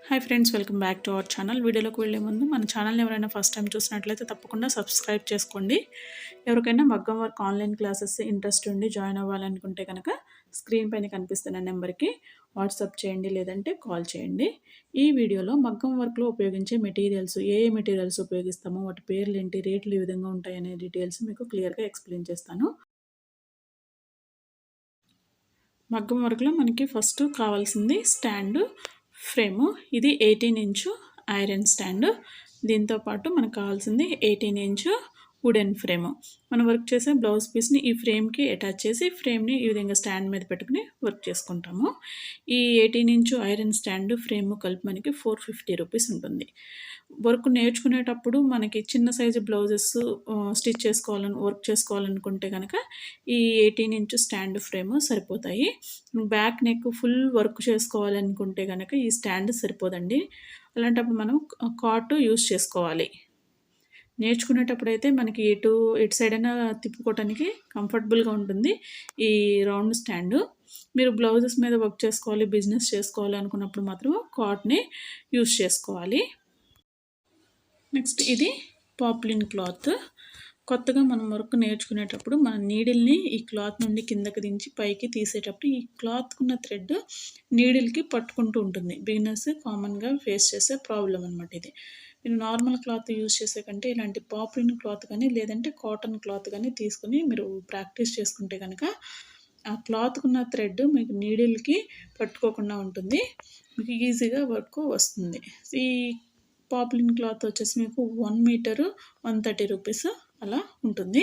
Hi friends, welcome back to our channel. వీడియోలోకి వెళ్ళే ముందు మన ఛానల్ని ఎవరైనా ఫస్ట్ టైం చూసినట్లయితే తప్పకుండా సబ్స్క్రైబ్ చేసుకోండి. ఎవరికైనా మగ్గం వర్క్ ఆన్లైన్ క్లాసెస్ ఇంట్రెస్ట్ ఉండి జాయిన్ అవ్వాలనుకుంటే కనుక స్క్రీన్ పైన కనిపిస్తున్న నెంబర్కి వాట్సాప్ చేయండి, లేదంటే కాల్ చేయండి. ఈ వీడియోలో మగ్గం వర్క్లో ఉపయోగించే మెటీరియల్స్, ఏ మెటీరియల్స్ ఉపయోగిస్తామో, వాటి పేర్లు ఏంటి, రేట్లు ఏ విధంగా ఉంటాయనే డీటెయిల్స్ మీకు క్లియర్గా ఎక్స్ప్లెయిన్ చేస్తాను. మగ్గం వర్క్లో మనకి ఫస్ట్ కావాల్సింది స్టాండు, ఫ్రేము. ఇది 18 ఇంచు ఐరన్ స్టాండ్. దీంతో పాటు మనకు కావాల్సింది 18 ఇంచు వుడెన్ ఫ్రేము. మనం వర్క్ చేసే బ్లౌజ్ పీస్ని ఈ ఫ్రేమ్కి అటాచ్ చేసి ఫ్రేమ్ని ఈ విధంగా స్టాండ్ మీద పెట్టుకుని వర్క్ చేసుకుంటాము. ఈ 18 ఇంచు ఐరన్ స్టాండ్ ఫ్రేము కలిపి మనకి 450 రూపీస్ ఉంటుంది. వర్క్ నేర్చుకునేటప్పుడు మనకి చిన్న సైజు బ్లౌజెస్ స్టిచ్ చేసుకోవాలని వర్క్ చేసుకోవాలనుకుంటే కనుక ఈ 18 ఇంచు స్టాండ్ ఫ్రేమ్ సరిపోతాయి. బ్యాక్ నెక్ ఫుల్ వర్క్ చేసుకోవాలనుకుంటే కనుక ఈ స్టాండ్ సరిపోదండి. అలాంటప్పుడు మనం కాట్ యూస్ చేసుకోవాలి. నేర్చుకునేటప్పుడు అయితే మనకి ఎటు సైడ్ అయినా తిప్పుకోవటానికి కంఫర్టబుల్గా ఉంటుంది ఈ రౌండ్ స్టాండు. మీరు బ్లౌజెస్ మీద వర్క్ చేసుకోవాలి, బిజినెస్ చేసుకోవాలి అనుకున్నప్పుడు మాత్రం కాట్ని యూస్ చేసుకోవాలి. నెక్స్ట్ ఇది పాప్లిన్ క్లాత్. కొత్తగా మనం వర్క్ నేర్చుకునేటప్పుడు మన నీడిల్ని ఈ క్లాత్ నుండి కిందకి దించి పైకి తీసేటప్పుడు ఈ క్లాత్కున్న థ్రెడ్ నీడిల్కి పట్టుకుంటూ ఉంటుంది. బిగినర్స్ కామన్గా ఫేస్ చేసే ప్రాబ్లం అనమాట ఇది. మీరు నార్మల్ క్లాత్ యూజ్ చేసే కంటే ఇలాంటి పాప్లిన్ క్లాత్ కానీ లేదంటే కాటన్ క్లాత్ కానీ తీసుకుని మీరు ప్రాక్టీస్ చేసుకుంటే కనుక ఆ క్లాత్కున్న థ్రెడ్ మీకు నీడిల్కి పట్టుకోకుండా ఉంటుంది. మీకు ఈజీగా వర్క్ వస్తుంది. ఈ పాప్లిన్ క్లాత్ వచ్చేసి మీకు 1 మీటరు 130 రూపీస్ అలా ఉంటుంది.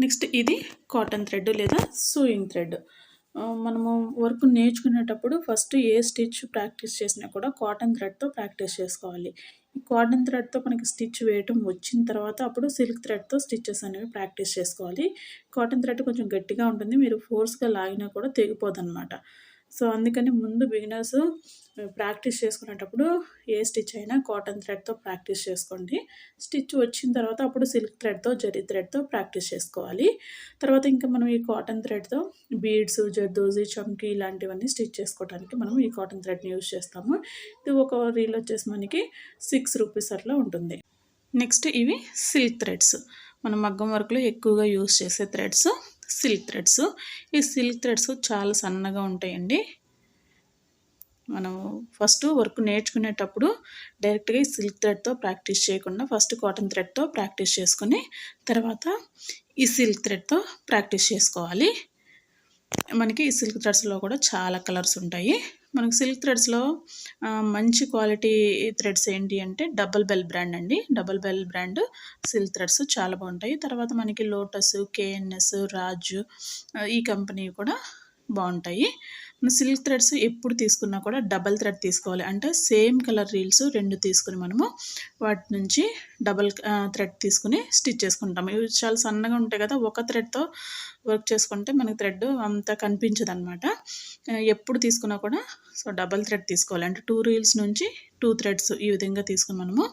నెక్స్ట్ ఇది కాటన్ థ్రెడ్ లేదా సూయింగ్ థ్రెడ్. మనము వర్క్ నేర్చుకునేటప్పుడు ఫస్ట్ ఏ స్టిచ్ ప్రాక్టీస్ చేసినా కూడా కాటన్ థ్రెడ్తో ప్రాక్టీస్ చేసుకోవాలి. ఈ కాటన్ థ్రెడ్తో మనకి స్టిచ్ వేయటం వచ్చిన తర్వాత అప్పుడు సిల్క్ థ్రెడ్తో స్టిచ్చెస్ అనేవి ప్రాక్టీస్ చేసుకోవాలి. కాటన్ థ్రెడ్ కొంచెం గట్టిగా ఉంటుంది, మీరు ఫోర్స్గా లాగినా కూడా తెగిపోదన్నమాట. సో అందుకని ముందు బిగినర్స్ ప్రాక్టీస్ చేసుకునేటప్పుడు ఏ స్టిచ్ అయినా కాటన్ థ్రెడ్తో ప్రాక్టీస్ చేసుకోండి. స్టిచ్ వచ్చిన తర్వాత అప్పుడు సిల్క్ థ్రెడ్తో, జరీ థ్రెడ్తో ప్రాక్టీస్ చేసుకోవాలి. తర్వాత ఇంకా మనం ఈ కాటన్ థ్రెడ్తో బీడ్స్, జర్దోసి, చమ్కీ ఇలాంటివన్నీ స్టిచ్ చేసుకోవడానికి మనం ఈ కాటన్ థ్రెడ్ని యూజ్ చేస్తాము. ఇది ఒక రీల్ వచ్చేసి మనకి 6 రూపీస్ అట్లా ఉంటుంది. నెక్స్ట్ ఇవి సిల్క్ థ్రెడ్స్. మనం మగ్గం వర్క్లో ఎక్కువగా యూజ్ చేసే థ్రెడ్స్ సిల్క్ థ్రెడ్స్. ఈ సిల్క్ థ్రెడ్స్ చాలా సన్నగా ఉంటాయండి. మనం ఫస్ట్ వర్క్ నేర్చుకునేటప్పుడు డైరెక్ట్గా ఈ సిల్క్ థ్రెడ్తో ప్రాక్టీస్ చేయకుండా ఫస్ట్ కాటన్ థ్రెడ్తో ప్రాక్టీస్ చేసుకొని తర్వాత ఈ సిల్క్ థ్రెడ్తో ప్రాక్టీస్ చేసుకోవాలి. మనకి ఈ సిల్క్ థ్రెడ్స్లో కూడా చాలా కలర్స్ ఉంటాయి. మనకు సిల్క్ థ్రెడ్స్లో మంచి క్వాలిటీ థ్రెడ్స్ ఏంటి అంటే డబుల్ బెల్ బ్రాండ్ అండి. Double bell brand silk threads చాలా బాగుంటాయి. తర్వాత మనకి లోటస్, కేఎన్ఎస్, రాజు ఈ కంపెనీ కూడా బాగుంటాయి. మన సిల్క్ థ్రెడ్స్ ఎప్పుడు తీసుకున్నా కూడా డబల్ థ్రెడ్ తీసుకోవాలి. అంటే సేమ్ కలర్ రీల్స్ 2 తీసుకుని మనము వాటి నుంచి డబల్ థ్రెడ్ తీసుకుని స్టిచ్ చేసుకుంటాము. ఇవి చాలా సన్నగా ఉంటాయి కదా, ఒక థ్రెడ్తో వర్క్ చేసుకుంటే మనకి థ్రెడ్ అంత కనిపించదు అనమాట. ఎప్పుడు తీసుకున్నా కూడా సో డబల్ థ్రెడ్ తీసుకోవాలి. అంటే 2 రీల్స్ నుంచి 2 థ్రెడ్స్ ఈ విధంగా తీసుకుని మనము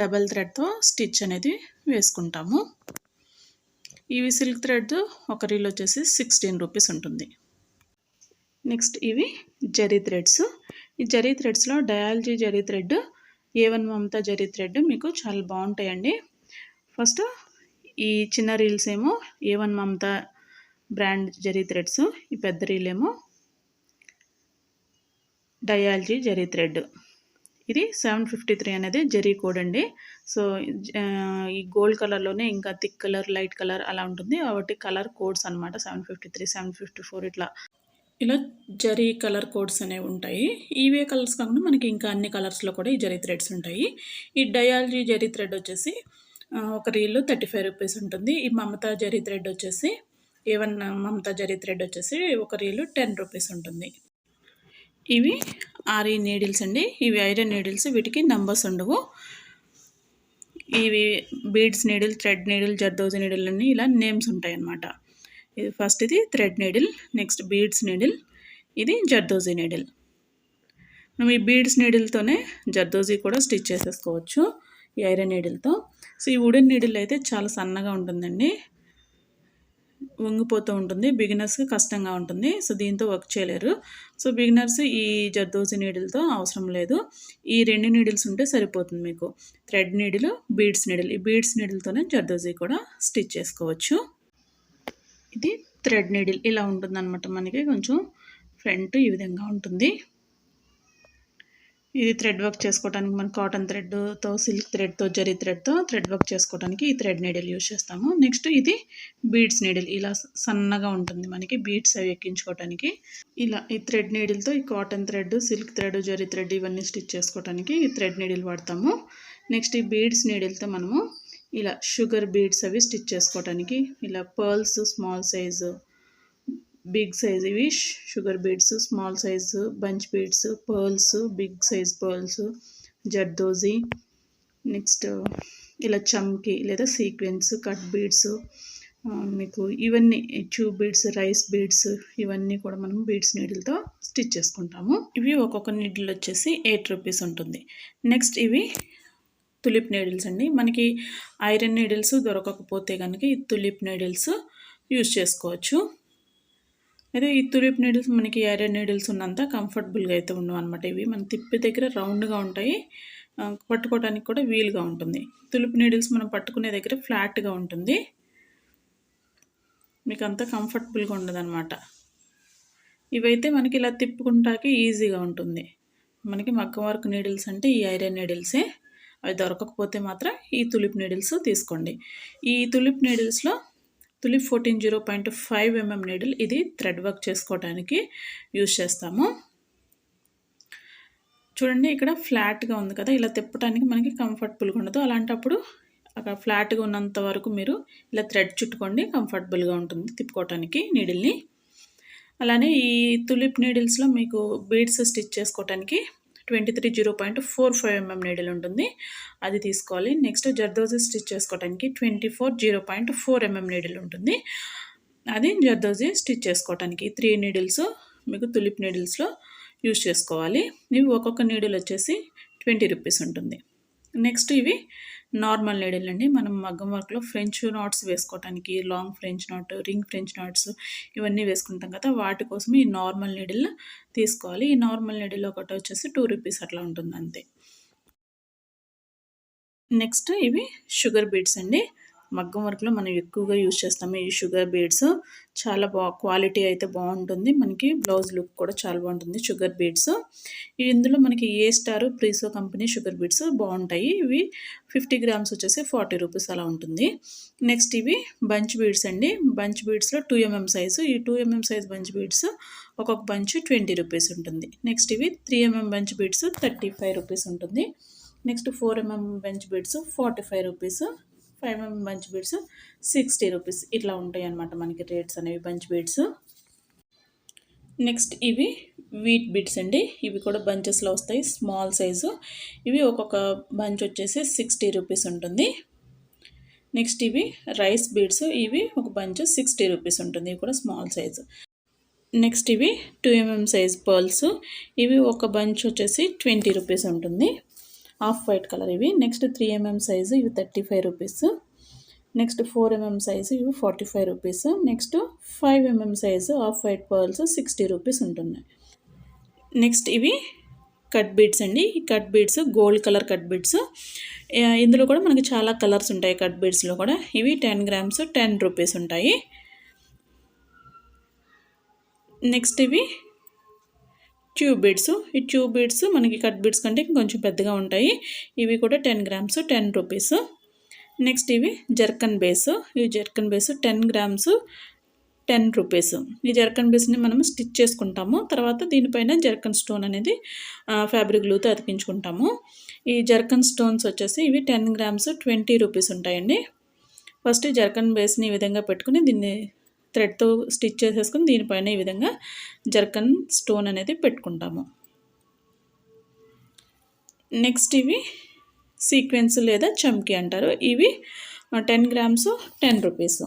డబల్ థ్రెడ్తో స్టిచ్ అనేది వేసుకుంటాము. ఇవి సిల్క్ థ్రెడ్ ఒక రీల్ వచ్చేసి 16 రూపీస్ ఉంటుంది. నెక్స్ట్ ఇవి జరీ థ్రెడ్స్. ఈ జరీ థ్రెడ్స్లో డయాలజీ zari thread, A1 Mamata zari thread మీకు చాలా బాగుంటాయండి. ఫస్ట్ ఈ చిన్న రీల్స్ ఏమో A1 Mamata brand zari threads, ఈ పెద్ద రీల్ ఏమో డయాలజీ జరీ థ్రెడ్. ఇది 753 అనేది జరీ కోడ్ అండి. సో ఈ గోల్డ్ కలర్లోనే ఇంకా థిక్ కలర్, లైట్ కలర్ అలా ఉంటుంది. కాబట్టి కలర్ కోడ్స్ అనమాట. 753, 754 ఇట్లా ఇలా జరీ కలర్ కోడ్స్ అనేవి ఉంటాయి. ఇవే కలర్స్ కాకుండా మనకి ఇంకా అన్ని కలర్స్లో కూడా ఈ జరీ థ్రెడ్స్ ఉంటాయి. ఈ డయాలజీ జరీ థ్రెడ్ వచ్చేసి ఒక రీల్ 35 రూపీస్ ఉంటుంది. ఈ మమతా జరీ థ్రెడ్ వచ్చేసి A1 మమతా జరీ థ్రెడ్ వచ్చేసి ఒక రీల్ 10 రూపీస్ ఉంటుంది. ఇవి ఆరి నీడిల్స్ అండి. ఇవి ఐరన్ నీడిల్స్, వీటికి నంబర్స్ ఉండవు. ఇవి beads needle, thread needle, zardozi needle అన్నీ ఇలా నేమ్స్ ఉంటాయి అన్నమాట. ఇది ఫస్ట్ ఇది thread needle, next beads needle, ఇది జర్దోసి నీడిల్. మనం ఈ బీడ్స్ నీడిల్తోనే జర్దోసి కూడా స్టిచ్ చేసేసుకోవచ్చు ఈ ఐరన్ నీడిల్తో. సో ఈ వుడెన్ నీడిల్ అయితే చాలా సన్నగా ఉంటుందండి. వంగిపోతూ ఉంటుంది, బిగినర్స్కి కష్టంగా ఉంటుంది. సో దీంతో వర్క్ చేయలేరు. సో బిగినర్స్ ఈ జర్దోసి నీడిల్తో అవసరం లేదు. ఈ 2 నీడిల్స్ ఉంటే సరిపోతుంది మీకు. Thread needle, beads needle. ఈ బీడ్స్ నీడిల్తోనే జర్దోసి కూడా స్టిచ్ చేసుకోవచ్చు. ఇది థ్రెడ్ నీడిల్ ఇలా ఉంటుందన్నమాట. మనకి కొంచెం ఫ్రంట్ ఈ విధంగా ఉంటుంది. ఇది థ్రెడ్ వర్క్ చేసుకోవడానికి మనం కాటన్ థ్రెడ్తో, సిల్క్ థ్రెడ్తో, జరీ థ్రెడ్తో థ్రెడ్ వర్క్ చేసుకోవడానికి ఈ థ్రెడ్ నీడిల్ యూజ్ చేస్తాము. నెక్స్ట్ ఇది బీడ్స్ నీడిల్. ఇలా సన్నగా ఉంటుంది మనకి బీడ్స్ అవి ఎక్కించుకోవడానికి. ఇలా ఈ థ్రెడ్ నీడిల్తో ఈ cotton thread, silk thread, zari thread ఇవన్నీ స్టిచ్ చేసుకోవడానికి ఈ థ్రెడ్ నీడిల్ వాడతాము. నెక్స్ట్ ఈ బీడ్స్ నీడిల్తో మనము ఇలా షుగర్ బీడ్స్ అవి స్టిచ్ చేసుకోవడానికి, ఇలా pearls small size, big size ఇవి sugar beads, small size bunch beads, pearls, big size pearls, zardozi, next ఇలా చమ్కీ లేదా సీక్వెన్స్, కట్ బీడ్స్, మీకు ఇవన్నీ ట్యూబ్ బీడ్స్, రైస్ బీడ్స్ ఇవన్నీ కూడా మనం బీడ్స్ నీడిల్తో స్టిచ్ చేసుకుంటాము. ఇవి ఒక్కొక్క నీడిల్ వచ్చేసి 8 రూపీస్ ఉంటుంది. నెక్స్ట్ ఇవి తులిప్ నీడిల్స్ అండి. మనకి ఐరన్ నీడిల్స్ దొరకకపోతే కనుక ఈ తులిప్ నీడిల్స్ యూజ్ చేసుకోవచ్చు. అయితే ఈ తులిప్ నీడిల్స్ మనకి ఐరన్ నీడిల్స్ ఉన్నంత కంఫర్టబుల్గా అయితే ఉండవు అనమాట. ఇవి మన తిప్పి దగ్గర రౌండ్గా ఉంటాయి, పట్టుకోవడానికి కూడా వీలుగా ఉంటుంది. తులిప్ నీడిల్స్ మనం పట్టుకునే దగ్గర ఫ్లాట్గా ఉంటుంది, మీకు అంత కంఫర్టబుల్గా ఉండదన్నమాట. ఇవైతే మనకి ఇలా తిప్పుకుంటాకి ఈజీగా ఉంటుంది. మనకి మగ్గం వర్క్ నీడిల్స్ అంటే ఈ ఐరన్ నీడిల్సే. అవి దొరకకపోతే మాత్రం ఈ తులిప్ నీడిల్స్ తీసుకోండి. ఈ తులిప్ నీడిల్స్లో తులిప్ 14.0.5 mm నీడిల్, ఇది థ్రెడ్ వర్క్ చేసుకోవడానికి యూజ్ చేస్తాము. చూడండి ఇక్కడ ఫ్లాట్గా ఉంది కదా, ఇలా తిప్పడానికి మనకి కంఫర్టబుల్గా ఉండదు. అలాంటప్పుడు అక్కడ ఫ్లాట్గా ఉన్నంత వరకు మీరు ఇలా థ్రెడ్ చుట్టుకోండి, కంఫర్టబుల్గా ఉంటుంది తిప్పుకోవటానికి నీడిల్ని. అలానే ఈ తులిప్ నీడిల్స్లో మీకు బీడ్స్ స్టిచ్ చేసుకోవటానికి 23.0.45 mm నీడిల్ ఉంటుంది, అది తీసుకోవాలి. నెక్స్ట్ జర్దోసి స్టిచ్ చేసుకోవడానికి 24.0.4 mm నీడిల్ ఉంటుంది, అది జర్దోసి స్టిచ్ చేసుకోవడానికి. 3 నీడిల్స్ మీకు తులిప్ నీడిల్స్లో యూజ్ చేసుకోవాలి. ఇవి ఒక్కొక్క నీడిల్ వచ్చేసి 20 రూపీస్ ఉంటుంది. నెక్స్ట్ ఇవి నార్మల్ నీడిల్ అండి. మనం మగ్గం వర్క్లో ఫ్రెంచ్ నాట్స్ వేసుకోవడానికి, long French knot, ring French NATS ఇవన్నీ వేసుకుంటాం కదా, వాటి కోసం ఈ నార్మల్ నీడిల్ తీసుకోవాలి. ఈ నార్మల్ నీడిల్ ఒకటి వచ్చేసి 2 రూపీస్ అట్లా ఉంటుంది అంతే. నెక్స్ట్ ఇవి షుగర్ బీడ్స్ అండి. మగ్గం వర్క్లో మనం ఎక్కువగా యూజ్ చేస్తాము ఈ షుగర్ బీడ్స్. చాలా క్వాలిటీ అయితే బాగుంటుంది, మనకి బ్లౌజ్ లుక్ కూడా చాలా బాగుంటుంది షుగర్ బీడ్స్. ఇందులో మనకి ఏ స్టార్, ప్రీసో కంపెనీ షుగర్ బీడ్స్ బాగుంటాయి. ఇవి 50 గ్రామ్స్ వచ్చేసి 40 రూపీస్ అలా ఉంటుంది. నెక్స్ట్ ఇవి బంచ్ బీడ్స్ అండి. బంచ్ బీడ్స్లో 2 mm సైజు. ఈ 2 mm సైజ్ బంచ్ బీడ్స్ ఒక్కొక్క బంచ్ 20 రూపీస్ ఉంటుంది. నెక్స్ట్ ఇవి 3 mm బంచ్ బీడ్స్ 35 రూపీస్ ఉంటుంది. Next 4 mm bunch beads 45 rupees, 5 mm bunch beads 60 rupees ఇట్లా ఉంటాయి అన్నమాట మనకి రేట్స్ అనేవి బంచ్ బీడ్స్. నెక్స్ట్ ఇవి వీట్ బీడ్స్ అండి. ఇవి కూడా బంచెస్లో వస్తాయి, స్మాల్ సైజు. ఇవి ఒక్కొక్క బంచ్ వచ్చేసి 60 రూపీస్ ఉంటుంది. నెక్స్ట్ ఇవి రైస్ బీడ్స్. ఇవి ఒక బంచ్ 60 రూపీస్ ఉంటుంది, ఇవి కూడా స్మాల్ సైజు. నెక్స్ట్ ఇవి 2 mm సైజ్ పర్ల్స్. ఇవి ఒక బంచ్ వచ్చేసి 20 రూపీస్ ఉంటుంది, ఆఫ్ వైట్ కలర్ ఇవి. నెక్స్ట్ 3 mm సైజు, ఇవి 35 రూపీస్. నెక్స్ట్ 4 mm సైజు, ఇవి 45 rupees. Next 5 mm size off white pearls 60 rupees ఉంటుంది. నెక్స్ట్ ఇవి కట్ బీడ్స్ అండి. ఈ cut beads gold colour cut beads. ఇందులో కూడా మనకి చాలా కలర్స్ ఉంటాయి కట్ బీడ్స్లో కూడా. ఇవి 10 గ్రామ్స్ 10 రూపీస్ ఉంటాయి. నెక్స్ట్ ఇవి ట్యూబ్ బీడ్స్. ఈ ట్యూబ్ బీడ్స్ మనకి కట్ బీడ్స్ కంటే కొంచెం పెద్దగా ఉంటాయి. ఇవి కూడా 10 గ్రామ్స్ 10 రూపీస్. నెక్స్ట్ ఇవి జర్కన్ బేస్. ఈ జర్కన్ బేస్ 10 గ్రామ్స్ 10 రూపీస్. ఈ జర్కన్ బేస్ని మనం స్టిచ్ చేసుకుంటాము, తర్వాత దీనిపైన జర్కన్ స్టోన్ అనేది ఫ్యాబ్రిక్ గ్లూతో అతికించుకుంటాము. ఈ జర్కన్ స్టోన్స్ వచ్చేసి ఇవి 10 గ్రామ్స్ 20 రూపీస్ ఉంటాయండి. ఫస్ట్ జర్కన్ బేస్ని ఈ విధంగా పెట్టుకుని దీన్ని థ్రెడ్తో స్టిచ్ చేసేసుకుని దీనిపైన ఈ విధంగా జర్కన్ స్టోన్ అనేది పెట్టుకుంటాము. నెక్స్ట్ ఇవి సీక్వెన్స్ లేదా చమ్కీ అంటారు. ఇవి 10 గ్రామ్స్ 10 రూపీస్.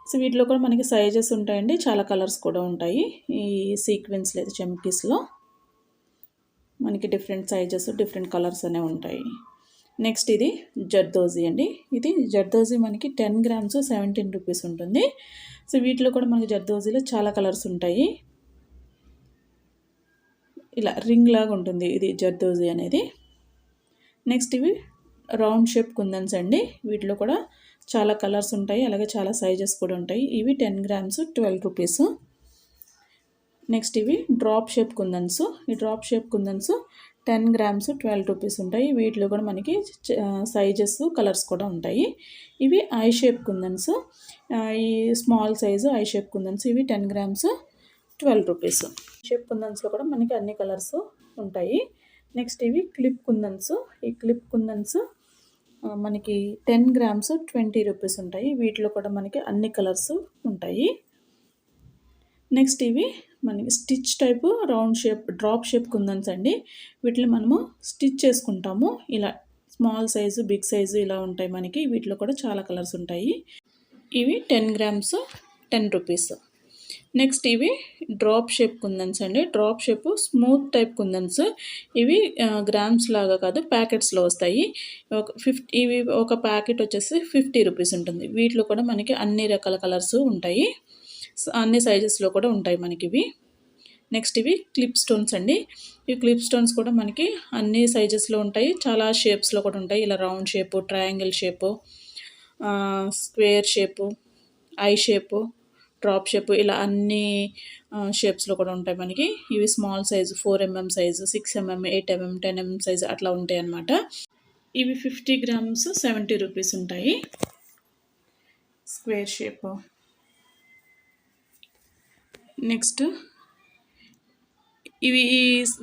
సో వీటిలో కూడా మనకి సైజెస్ ఉంటాయండి, చాలా కలర్స్ కూడా ఉంటాయి. ఈ సీక్వెన్స్ లేదా చమ్కీస్లో మనకి డిఫరెంట్ సైజెస్, డిఫరెంట్ కలర్స్ అనేవి ఉంటాయి. నెక్స్ట్ ఇది జర్దోజీ అండి. ఇది జర్దోజీ మనకి 10 గ్రామ్స్ 17 రూపీస్ ఉంటుంది. సో వీటిలో కూడా మనకి జర్దోజీలో చాలా కలర్స్ ఉంటాయి. ఇలా రింగ్ లాగా ఉంటుంది ఇది జర్దోజీ అనేది. నెక్స్ట్ ఇవి రౌండ్ షేప్ కుందన్స్ అండి. వీటిలో కూడా చాలా కలర్స్ ఉంటాయి, అలాగే చాలా సైజెస్ కూడా ఉంటాయి. ఇవి 10 గ్రామ్స్ 12 రూపీస్. నెక్స్ట్ ఇవి డ్రాప్ షేప్ కుందన్స్. ఈ డ్రాప్ షేప్ కుందన్స్ 10 గ్రామ్స్ 12 రూపీస్ ఉంటాయి. వీటిలో కూడా మనకి సైజెస్ కలర్స్ కూడా ఉంటాయి. ఇవి ఐ షేప్ కుందన్స్. ఈ స్మాల్ సైజు ఐ షేప్ కుందన్స్. ఇవి 10 గ్రామ్స్ 12 రూపీస్. షేప్ కుందన్స్లో కూడా మనకి అన్ని కలర్స్ ఉంటాయి. నెక్స్ట్ ఇవి క్లిప్ కుందన్స్. ఈ క్లిప్ కుందన్స్ మనకి 10 గ్రామ్స్ 20 రూపీస్ ఉంటాయి. వీటిలో కూడా మనకి అన్ని కలర్స్ ఉంటాయి. నెక్స్ట్ ఇవి మనకి stitch type round shape drop shape kundans అండి. వీటిని మనము స్టిచ్ చేసుకుంటాము. ఇలా స్మాల్ సైజు బిగ్ సైజు ఇలా ఉంటాయి మనకి. వీటిలో కూడా చాలా కలర్స్ ఉంటాయి. ఇవి 10 గ్రామ్స్ 10 రూపీస్. నెక్స్ట్ ఇవి డ్రాప్ షేప్ కుందన్స్ అండి. డ్రాప్ షేప్ స్మూత్ టైప్ కుందన్స్. ఇవి గ్రామ్స్ లాగా కాదు, ప్యాకెట్స్లో వస్తాయి. ఇవి ఒక ప్యాకెట్ వచ్చేసి 50 రూపీస్ ఉంటుంది. వీటిలో కూడా మనకి అన్ని రకాల కలర్స్ ఉంటాయి, అన్ని సైజెస్లో కూడా ఉంటాయి మనకి ఇవి. నెక్స్ట్ ఇవి క్లిప్ స్టోన్స్ అండి. ఈ క్లిప్ స్టోన్స్ కూడా మనకి అన్ని సైజెస్లో ఉంటాయి, చాలా షేప్స్లో కూడా ఉంటాయి. ఇలా round shape, triangle shape, square shape, I shape, drop shape, ఇలా అన్ని షేప్స్లో కూడా ఉంటాయి మనకి. ఇవి small size 4mm size, 6mm, 8mm, 10mm size అట్లా ఉంటాయి అన్నమాట. ఇవి 50 గ్రామ్స్ 70 రూపీస్ ఉంటాయి. Square shape. నెక్స్ట్ ఇవి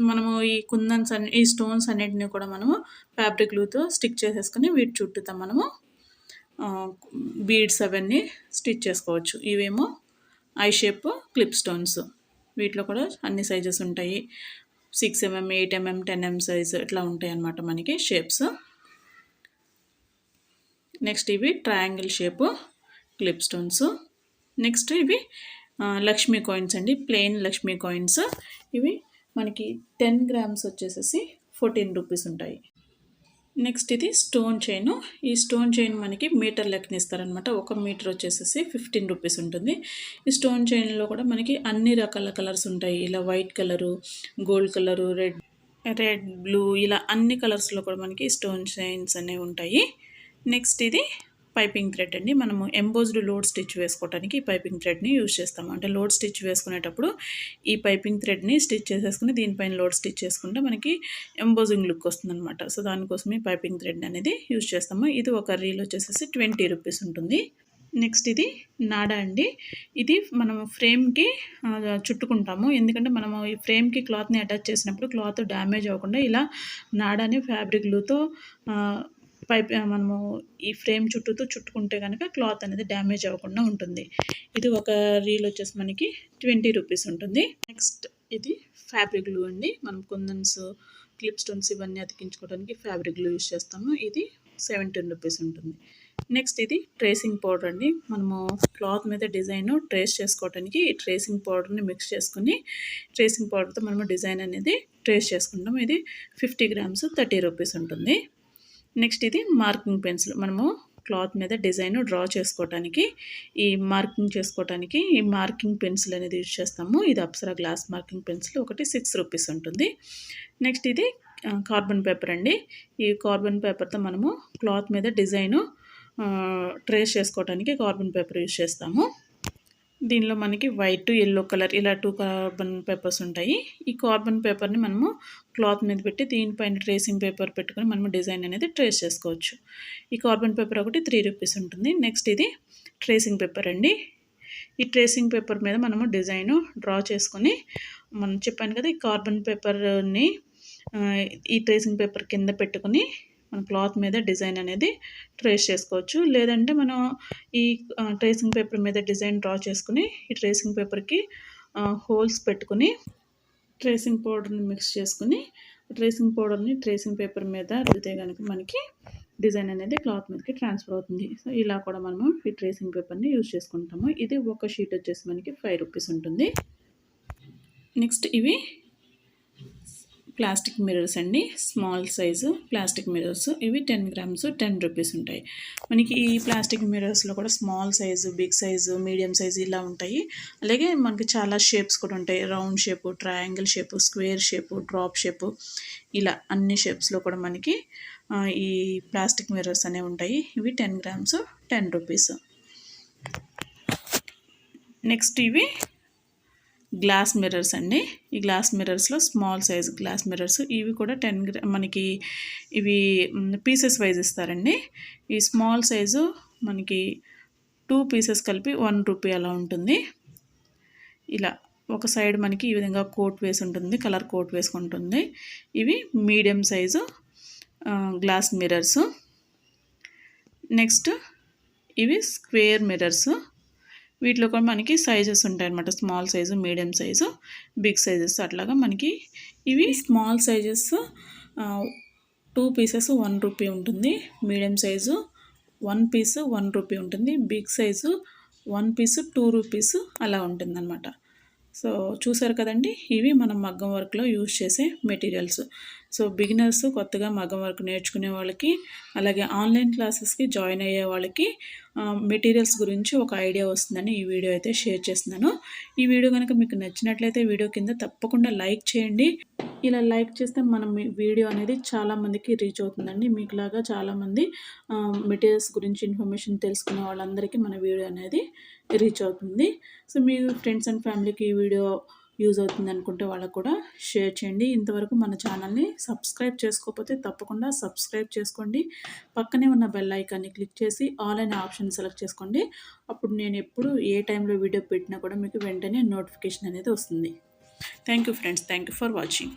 మనము ఈ కుందన్స్ ఈ స్టోన్స్ అన్నిటిని కూడా మనము ఫ్యాబ్రిక్ గ్లూతో స్టిక్ చేసేసుకొని వీటి చుట్టూతో మనము బీడ్స్ అవన్నీ స్టిచ్ చేసుకోవచ్చు. ఇవేమో ఐ షేప్ క్లిప్ స్టోన్స్. వీటిలో కూడా అన్ని సైజెస్ ఉంటాయి. 6mm, 8mm, 10mm సైజు ఇట్లా ఉంటాయి అన్నమాట మనకి షేప్స్. నెక్స్ట్ ఇవి triangle shape clip stones. Next ఇవి లక్ష్మీ కాయిన్స్ అండి, ప్లెయిన్ లక్ష్మీ కాయిన్స్. ఇవి మనకి 10 గ్రామ్స్ వచ్చేసేసి 14 రూపీస్ ఉంటాయి. నెక్స్ట్ ఇది స్టోన్ చైన్. ఈ స్టోన్ చైన్ మనకి మీటర్ లెక్కన ఇస్తారనమాట. 1 మీటర్ వచ్చేసేసి 15 రూపీస్ ఉంటుంది. ఈ స్టోన్ చైన్లో కూడా మనకి అన్ని రకాల కలర్స్ ఉంటాయి. ఇలా white colour, gold colour, red blue, ఇలా అన్ని కలర్స్లో కూడా మనకి స్టోన్ చైన్స్ అనేవి ఉంటాయి. నెక్స్ట్ ఇది పైపింగ్ థ్రెడ్ అండి. మనము ఎంబోజ్డ్ లోడ్ స్టిచ్ వేసుకోవడానికి ఈ పైపింగ్ థ్రెడ్ని యూజ్ చేస్తాము. అంటే లోడ్ స్టిచ్ వేసుకునేటప్పుడు ఈ పైపింగ్ థ్రెడ్ని స్టిచ్ చేసేసుకుని దీనిపైన లోడ్ స్టిచ్ చేసుకుంటే మనకి ఎంబోజింగ్ లుక్ వస్తుంది అనమాట. సో దానికోసం ఈ పైపింగ్ థ్రెడ్ అనేది యూజ్ చేస్తాము. ఇది ఒక రీల్ వచ్చేసేసి 20 రూపీస్ ఉంటుంది. నెక్స్ట్ ఇది నాడా అండి. ఇది మనము ఫ్రేమ్కి చుట్టుకుంటాము. ఎందుకంటే మనము ఈ ఫ్రేమ్కి క్లాత్ని అటాచ్ చేసినప్పుడు క్లాత్ డ్యామేజ్ అవ్వకుండా ఇలా నాడాని ఫ్యాబ్రిక్ గ్లూతో మనము ఈ ఫ్రేమ్ చుట్టూతో చుట్టుకుంటే కనుక క్లాత్ అనేది డ్యామేజ్ అవ్వకుండా ఉంటుంది. ఇది ఒక రీల్ వచ్చేసి మనకి 20 రూపీస్ ఉంటుంది. నెక్స్ట్ ఇది ఫ్యాబ్రిక్ గ్లూ అండి. మనం కుందన్స్, క్లిప్ స్టోన్స్ ఇవన్నీ అతికించుకోవడానికి ఫ్యాబ్రిక్ గ్లూ యూజ్ చేస్తాము. ఇది 17 రూపీస్ ఉంటుంది. నెక్స్ట్ ఇది ట్రేసింగ్ పౌడర్ అండి. మనము క్లాత్ మీద డిజైన్ ట్రేస్ చేసుకోవడానికి ఈ ట్రేసింగ్ పౌడర్ని మిక్స్ చేసుకుని ట్రేసింగ్ పౌడర్తో మనము డిజైన్ అనేది ట్రేస్ చేసుకుంటాం. ఇది 50 గ్రామ్స్ 30 రూపీస్ ఉంటుంది. నెక్స్ట్ ఇది మార్కింగ్ పెన్సిల్. మనము క్లాత్ మీద డిజైన్ డ్రా చేసుకోవడానికి ఈ మార్కింగ్ పెన్సిల్ అనేది యూజ్ చేస్తాము. ఇది అప్సరా గ్లాస్ మార్కింగ్ పెన్సిల్ ఒకటి 6 రూపీస్ ఉంటుంది. నెక్స్ట్ ఇది కార్బన్ పేపర్ అండి. ఈ కార్బన్ పేపర్తో మనము క్లాత్ మీద డిజైను ట్రేస్ చేసుకోవడానికి కార్బన్ పేపర్ యూజ్ చేస్తాము. దీనిలో మనకి వైట్, ఎల్లో కలర్ ఇలా 2 కార్బన్ పేపర్స్ ఉంటాయి. ఈ కార్బన్ పేపర్ని మనము క్లాత్ మీద పెట్టి దీనిపైన ట్రేసింగ్ పేపర్ పెట్టుకొని మనము డిజైన్ అనేది ట్రేస్ చేసుకోవచ్చు. ఈ కార్బన్ పేపర్ ఒకటి 3 రూపీస్ ఉంటుంది. నెక్స్ట్ ఇది ట్రేసింగ్ పేపర్ అండి. ఈ ట్రేసింగ్ పేపర్ మీద మనము డిజైన్ డ్రా చేసుకొని మనం చెప్పాను కదా, ఈ కార్బన్ పేపర్ని ఈ ట్రేసింగ్ పేపర్ కింద పెట్టుకొని మన క్లాత్ మీద డిజైన్ అనేది ట్రేస్ చేసుకోవచ్చు. లేదంటే మనం ఈ ట్రేసింగ్ పేపర్ మీద డిజైన్ డ్రా చేసుకుని ఈ ట్రేసింగ్ పేపర్కి హోల్స్ పెట్టుకుని ట్రేసింగ్ పౌడర్ని మిక్స్ చేసుకుని ట్రేసింగ్ పౌడర్ని ట్రేసింగ్ పేపర్ మీద రుద్దితే కనుక మనకి డిజైన్ అనేది క్లాత్ మీదకి ట్రాన్స్ఫర్ అవుతుంది. సో ఇలా కూడా మనము ఈ ట్రేసింగ్ పేపర్ని యూజ్ చేసుకుంటాము. ఇది ఒక షీట్ వచ్చేసి మనకి 5 రూపీస్ ఉంటుంది. నెక్స్ట్ ఇవి ప్లాస్టిక్ మిర్రర్స్ అండి, స్మాల్ సైజు ప్లాస్టిక్ మిర్రర్స్. ఇవి 10 గ్రామ్స్ 10 రూపీస్ ఉంటాయి. మనకి ఈ ప్లాస్టిక్ మిర్రర్స్లో కూడా small size, big size, medium size ఇలా ఉంటాయి. అలాగే మనకి చాలా షేప్స్ కూడా ఉంటాయి. Round shape, triangle shape, square shape, drop shape, ఇలా అన్ని షేప్స్లో కూడా మనకి ఈ ప్లాస్టిక్ మిర్రర్స్ అనేవి ఉంటాయి. ఇవి 10 గ్రామ్స్ 10 రూపీస్. నెక్స్ట్ ఇవి గ్లాస్ మిర్రర్స్ అండి. ఈ గ్లాస్ మిర్రర్స్లో స్మాల్ సైజ్ గ్లాస్ మిర్రర్స్. ఇవి కూడా మనకి ఇవి పీసెస్ వైజ్ ఇస్తారండి. ఈ స్మాల్ సైజు మనకి 2 పీసెస్ కలిపి 1 రూపీ అలా ఉంటుంది. ఇలా ఒక సైడ్ మనకి ఈ విధంగా కోట్ వేసి ఉంటుంది, కలర్ కోట్ వేసుకుంటుంది. ఇవి medium size glass mirrors. Next ఇవి స్క్వేర్ మిర్రర్స్. వీటిలో కూడా మనకి సైజెస్ ఉంటాయన్నమాట. Small size, medium size, big sizes అట్లాగా మనకి. ఇవి స్మాల్ సైజెస్ 2 పీసెస్ 1 రూపీ ఉంటుంది. మీడియం సైజు 1 పీస్ 1 రూపీ ఉంటుంది. బిగ్ సైజు 1 పీస్ 2 రూపీస్ అలా ఉంటుందన్నమాట. సో చూసారు కదండి, ఇవి మనం మగ్గం వర్క్లో యూజ్ చేసే మెటీరియల్స్. సో బిగినర్స్, కొత్తగా మగ్గం వర్క్ నేర్చుకునే వాళ్ళకి, అలాగే ఆన్లైన్ క్లాసెస్కి జాయిన్ అయ్యే వాళ్ళకి మెటీరియల్స్ గురించి ఒక ఐడియా వస్తుందని ఈ వీడియో అయితే షేర్ చేస్తున్నాను. ఈ వీడియో కనుక మీకు నచ్చినట్లయితే వీడియో కింద తప్పకుండా లైక్ చేయండి. ఇలా లైక్ చేస్తే మనం వీడియో అనేది చాలామందికి రీచ్ అవుతుందండి. మీకులాగా చాలామంది మెటీరియల్స్ గురించి ఇన్ఫర్మేషన్ తెలుసుకునే వాళ్ళందరికీ మన వీడియో అనేది రీచ్ అవుతుంది. సో మీ ఫ్రెండ్స్ అండ్ ఫ్యామిలీకి ఈ వీడియో యూజ్ అవుతుంది అనుకుంటే వాళ్ళకు కూడా షేర్ చేయండి. ఇంతవరకు మన ఛానల్ని సబ్స్క్రైబ్ చేసుకోకపోతే తప్పకుండా సబ్స్క్రైబ్ చేసుకోండి. పక్కనే ఉన్న బెల్ ఐకాన్ని క్లిక్ చేసి ఆల్ అనే ఆప్షన్ సెలెక్ట్ చేసుకోండి. అప్పుడు నేను ఎప్పుడు ఏ టైంలో వీడియో పెట్టినా కూడా మీకు వెంటనే నోటిఫికేషన్ అనేది వస్తుంది. Thank you friends. Thank you for watching.